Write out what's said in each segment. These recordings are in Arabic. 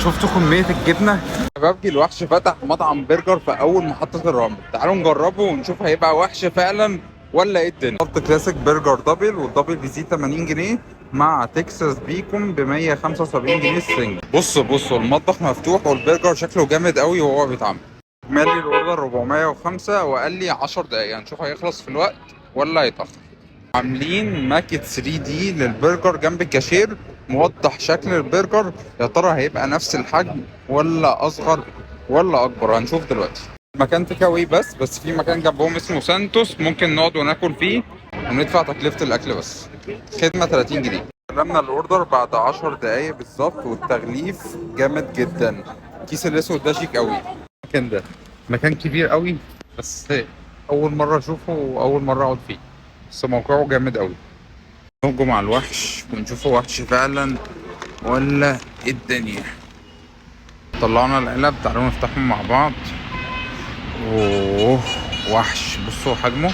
شفتوا كمية الجبنة؟ شباب الوحش فتح مطعم برجر في أول محطة الرمل، تعالوا نجربه ونشوف هيبقى وحش فعلا ولا ايه الدنيا. حط كلاسيك برجر دبل، والدبل بيزيد 80 جنيه مع تكساس بيكون ب 175 جنيه السنجل. بصوا المطبخ مفتوح والبرجر شكله جامد قوي وهو بيتعمل. مالي الاوردر 405 وقال لي 10 دقايق، هنشوف هيخلص في الوقت ولا هيتأخر. عاملين ماكت 3 دي للبرجر جنب الكاشير، موضح شكل البرجر، يا ترى هيبقى نفس الحجم ولا اصغر ولا اكبر، هنشوف دلوقتي. مكان تيك اواي بس في مكان جنبهم اسمه سانتوس، ممكن نقعد وناكل فيه وندفع تكلفة الاكل بس، خدمة 30 جنيه. استلمنا الاوردر بعد 10 دقايق بالظبط، والتغليف جامد جدا. الكيس الاسود ده شيك قوي. المكان ده مكان كبير قوي، بس اول مرة اشوفه واول مرة اقعد فيه، بس موقعه جامد قوي. نهجم على الوحش ونشوفه وحش فعلا ولا ايه الدنيا. طلعنا العلب، تعالوا نفتحهم مع بعض. اوه وحش، بصوا حجمه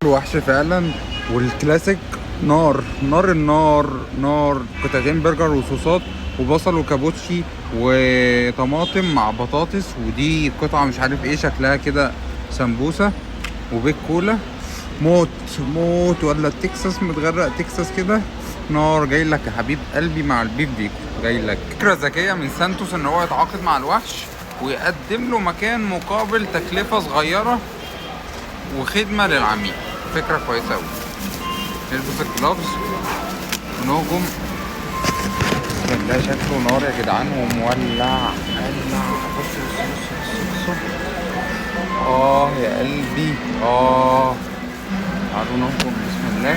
الوحش فعلا. والكلاسيك نار نار النار نار، قطعتين برجر وصوصات وبصل وكابوتشي وطماطم مع بطاطس، ودي قطعة مش عارف ايه شكلها كده، سمبوسة وبيك كولا. موت موت، ولا التكساس متغرق تكساس كده نار. جاي لك يا حبيب قلبي مع البيف بيكو، جاي لك. فكرة ذكية من سانتوس ان هو يتعاقد مع الوحش ويقدم له مكان مقابل تكلفة صغيرة وخدمة للعميل. فكرة كويسة أوي. نلبس الجلافز ونهجم. ده شكله نار يا جدعان ومولع. بصوا يا قلبي تعالوا نهجم بسم الله.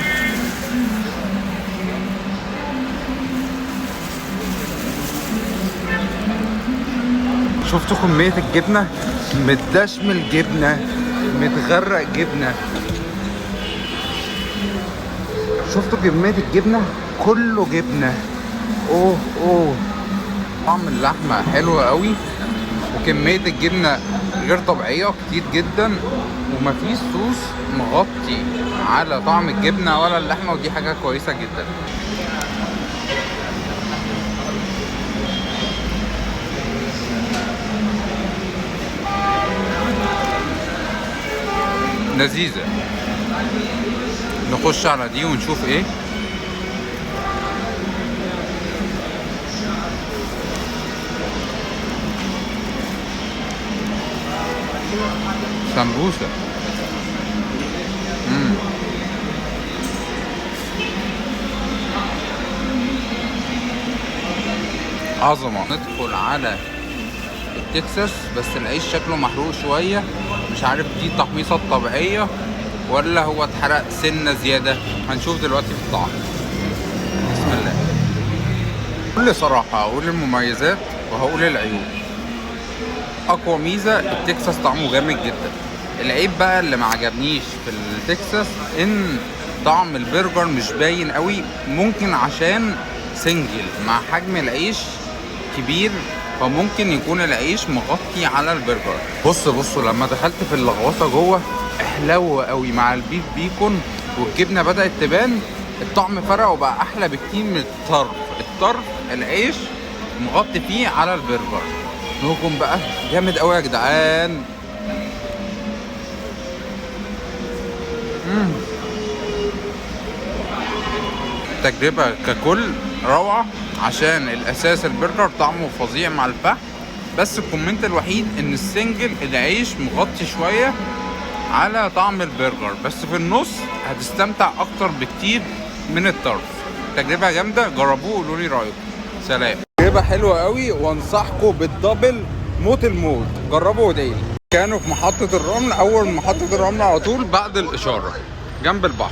شفتوا كمية الجبنة؟ متدشمل جبنة، متغرق جبنة. شفتوا كمية الجبنة؟ كله جبنة. اوه طعم اللحمة حلو قوي، وكمية الجبنة غير طبيعية كتير جدا، ومفيش صوص مغطي على طعم الجبنة ولا اللحمة، ودي حاجة كويسة جدا. لذيذة. نخش على دي ونشوف ايه. سمبوسة. عظمة. ندخل على التكساس، بس العيش شكله محروق شوية، مش عارف دي التحميصة الطبيعية ولا هو اتحرق سنة زيادة، هنشوف دلوقتي في الطعم. بسم الله. بكل صراحة هقول المميزات وهقول العيوب. أقوى ميزة التكساس طعمه جامد جدا. العيب بقى اللي ما عجبنيش في التكساس ان طعم البرجر مش باين قوي، ممكن عشان سنجل مع حجم العيش كبير، فممكن يكون العيش مغطي على البرجر. بصوا لما دخلت في اللغوصه جوه احلو قوي مع البيف بيكون، والجبنه بدات تبان، الطعم فرق وبقى احلى بكتير من الطرف العيش مغطي فيه على البرجر. نهجم بقى جامد قوي يا جدعان. التجربة ككل روعة، عشان الأساس البرجر طعمه فظيع مع الفحم، بس الكومنت الوحيد إن السنجل العيش مغطي شوية على طعم البرجر، بس في النص هتستمتع أكتر بكتير من الطرف. تجربة جامدة، جربوه وقولوا لي رأيكم. سلام. تجربة حلوة قوي وانصحكم بالدبل موت الموت، جربوا وادعيلي. كانوا في محطة الرمل، أول محطة الرمل على طول بعد الإشارة جنب البحر.